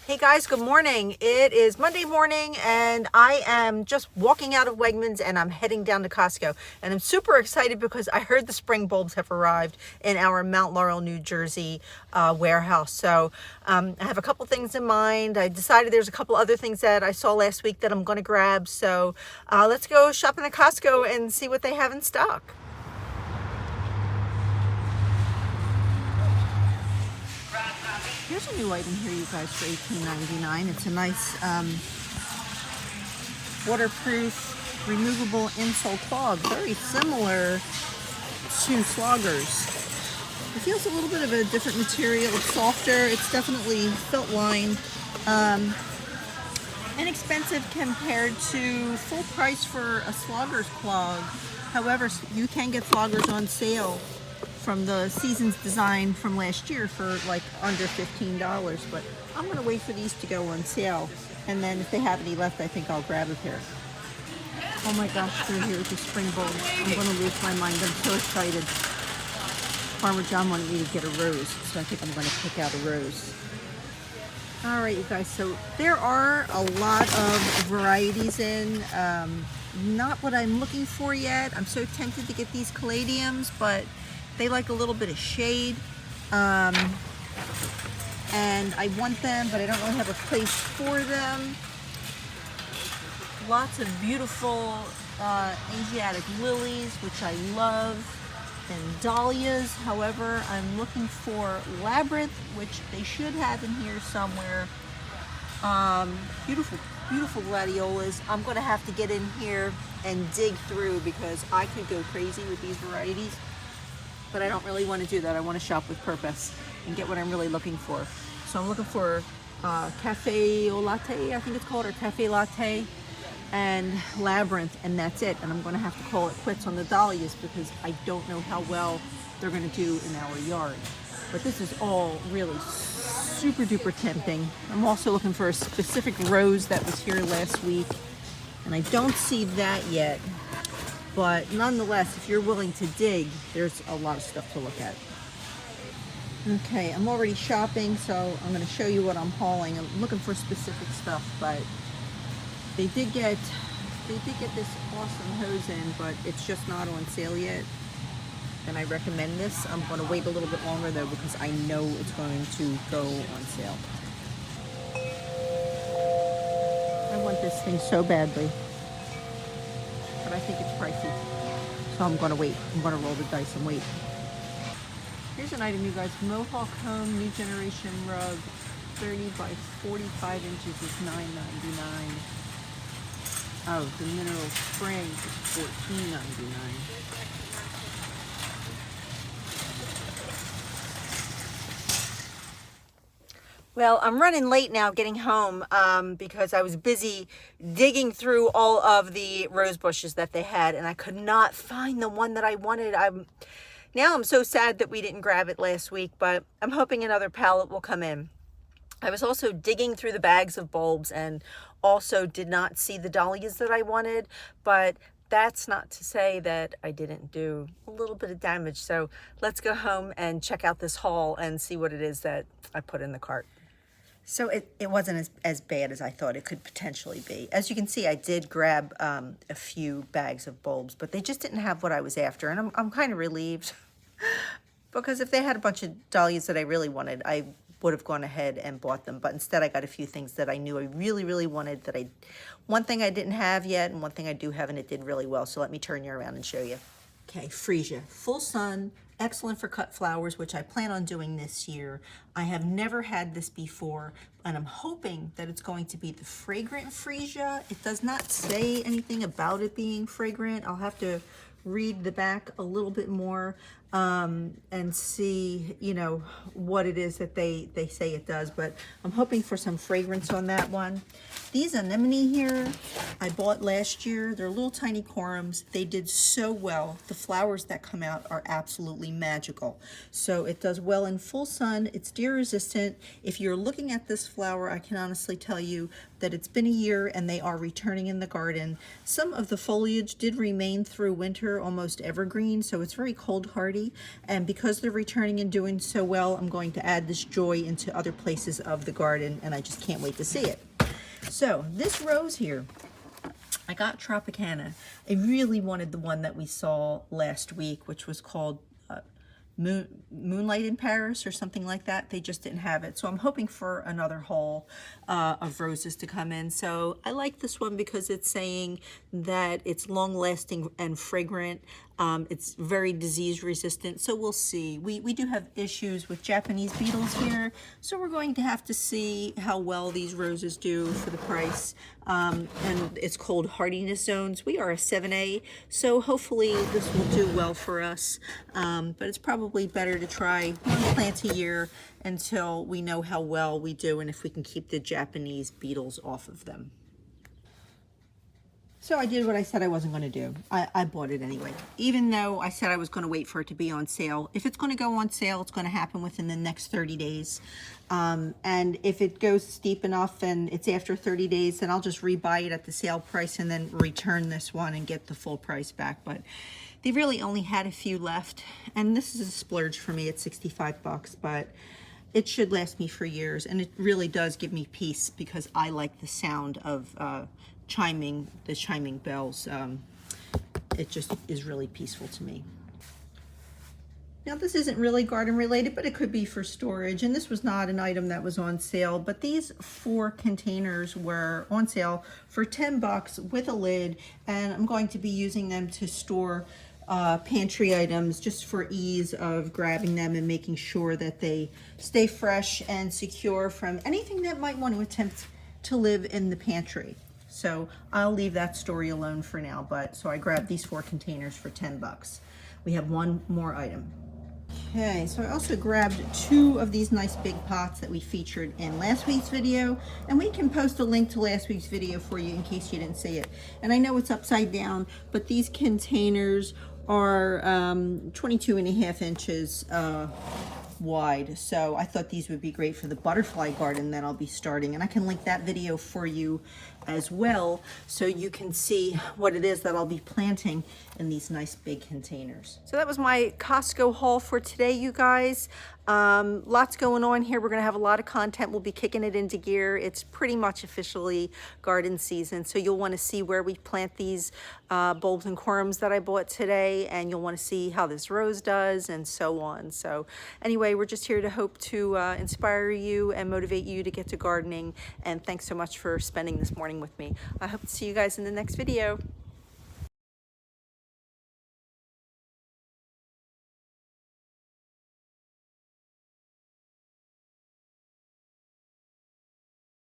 Hey guys, good morning. It is Monday morning and I am just walking out of Wegmans and I'm heading down to Costco. And I'm super excited because I heard the spring bulbs have arrived in our Mount Laurel, New Jersey warehouse. So I have a couple things in mind. I decided there's a couple other things that I saw last week that I'm going to grab. So let's go shopping at Costco and see what they have in stock. Here's a new item here, you guys, for $18.99. It's a nice waterproof, removable insole clog, very similar to Sloggers. It feels a little bit of a different material. It's softer. It's definitely felt lined. Inexpensive compared to full price for a Sloggers clog. However, you can get Sloggers on sale from the Seasons design from last year for like under $15, but I'm gonna wait for these to go on sale, and then if they have any left, I think I'll grab a pair. Oh my gosh, they're here with the spring bulbs. I'm gonna lose my mind. I'm so excited. Farmer John wanted me to get a rose, so I think I'm gonna pick out a rose. All right, you guys, so there are a lot of varieties in. Not what I'm looking for yet. I'm so tempted to get these caladiums, but they like a little bit of shade, and I want them, but I don't really have a place for them. Lots of beautiful Asiatic lilies, which I love, and dahlias. However, I'm looking for labyrinth, which they should have in here somewhere. Beautiful, beautiful gladiolas. I'm going to have to get in here and dig through because I could go crazy with these varieties. But I don't really want to do that. I want to shop with purpose and get what I'm really looking for. So I'm looking for cafe au latte, I think it's called, or cafe latte, and labyrinth, and that's it. And I'm going to have to call it quits on the dahlias because I don't know how well they're going to do in our yard. But this is all really super duper tempting. I'm also looking for a specific rose that was here last week, and I don't see that yet. But nonetheless, if you're willing to dig, there's a lot of stuff to look at. Okay, I'm already shopping, so I'm going to show you what I'm hauling. I'm looking for specific stuff, but they did get this awesome hose in, but it's just not on sale yet. And I recommend this. I'm going to wait a little bit longer though because I know it's going to go on sale. I want this thing so badly, but I think it's pricey. So I'm gonna wait. I'm gonna roll the dice and wait. Here's an item, you guys. Mohawk Home New Generation Rug, 30 by 45 inches is $9.99. Oh, the Mineral Spring is $14.99. Well, I'm running late now getting home because I was busy digging through all of the rose bushes that they had, and I could not find the one that I wanted. Now I'm so sad that we didn't grab it last week, but I'm hoping another pallet will come in. I was also digging through the bags of bulbs and also did not see the dahlias that I wanted, but that's not to say that I didn't do a little bit of damage. So let's go home and check out this haul and see what it is that I put in the cart. So it wasn't as bad as I thought it could potentially be. As you can see, I did grab a few bags of bulbs, but they just didn't have what I was after. And I'm kind of relieved because if they had a bunch of dahlias that I really wanted, I would have gone ahead and bought them. But instead, I got a few things that I knew I really, really wanted. One thing I didn't have yet, and one thing I do have, and it did really well. So let me turn you around and show you. Okay, freesia, full sun, excellent for cut flowers, which I plan on doing this year. I have never had this before, and I'm hoping that it's going to be the fragrant freesia. It does not say anything about it being fragrant. I'll have to read the back a little bit more and see, you know, what it is that they say it does, but I'm hoping for some fragrance on that one. These anemone here, I bought last year. They're little tiny corums. They did so well. The flowers that come out are absolutely magical. So it does well in full sun. It's deer resistant. If you're looking at this flower, I can honestly tell you that it's been a year and they are returning in the garden. Some of the foliage did remain through winter, almost evergreen, so it's very cold hardy. Joy. And because they're returning and doing so well, I'm going to add this Joy into other places of the garden, and I just can't wait to see it. So this rose here, I got Tropicana. I really wanted the one that we saw last week, which was called Moonlight in Paris or something like that. They just didn't have it. So I'm hoping for another haul of roses to come in. So I like this one because it's saying that it's long lasting and fragrant. It's very disease resistant. So we'll see. We do have issues with Japanese beetles here. So we're going to have to see how well these roses do for the price. And it's called hardiness zones. We are a 7A. So hopefully this will do well for us. But it's probably better to try one plant a year until we know how well we do and if we can keep the Japanese beetles off of them. So I did what I said I wasn't going to do. I bought it anyway, even though I said I was going to wait for it to be on sale. If it's going to go on sale, it's going to happen within the next 30 days. And if it goes steep enough and it's after 30 days, then I'll just rebuy it at the sale price and then return this one and get the full price back. But they really only had a few left. And this is a splurge for me at 65 bucks, but it should last me for years. And it really does give me peace because I like the sound of the chiming bells. It just is really peaceful to me. Now this isn't really garden related, but it could be for storage. And this was not an item that was on sale, but these 4 containers were on sale for 10 bucks with a lid. And I'm going to be using them to store pantry items just for ease of grabbing them and making sure that they stay fresh and secure from anything that might want to attempt to live in the pantry. So I'll leave that story alone for now, but so I grabbed these 4 containers for 10 bucks. We have one more item. Okay, so I also grabbed 2 of these nice big pots that we featured in last week's video, and we can post a link to last week's video for you in case you didn't see it. And I know it's upside down, but these containers are 22.5 inches wide. So I thought these would be great for the butterfly garden that I'll be starting, and I can link that video for you as well so you can see what it is that I'll be planting in these nice big containers. So that was my Costco haul for today, you guys. Lots going on here. We're gonna have a lot of content. We'll be kicking it into gear. It's pretty much officially garden season, so you'll want to see where we plant these bulbs and corums that I bought today, and you'll want to see how this rose does and so on. So anyway, we're just here to hope to inspire you and motivate you to get to gardening, and thanks so much for spending this morning with me. I hope to see you guys in the next video.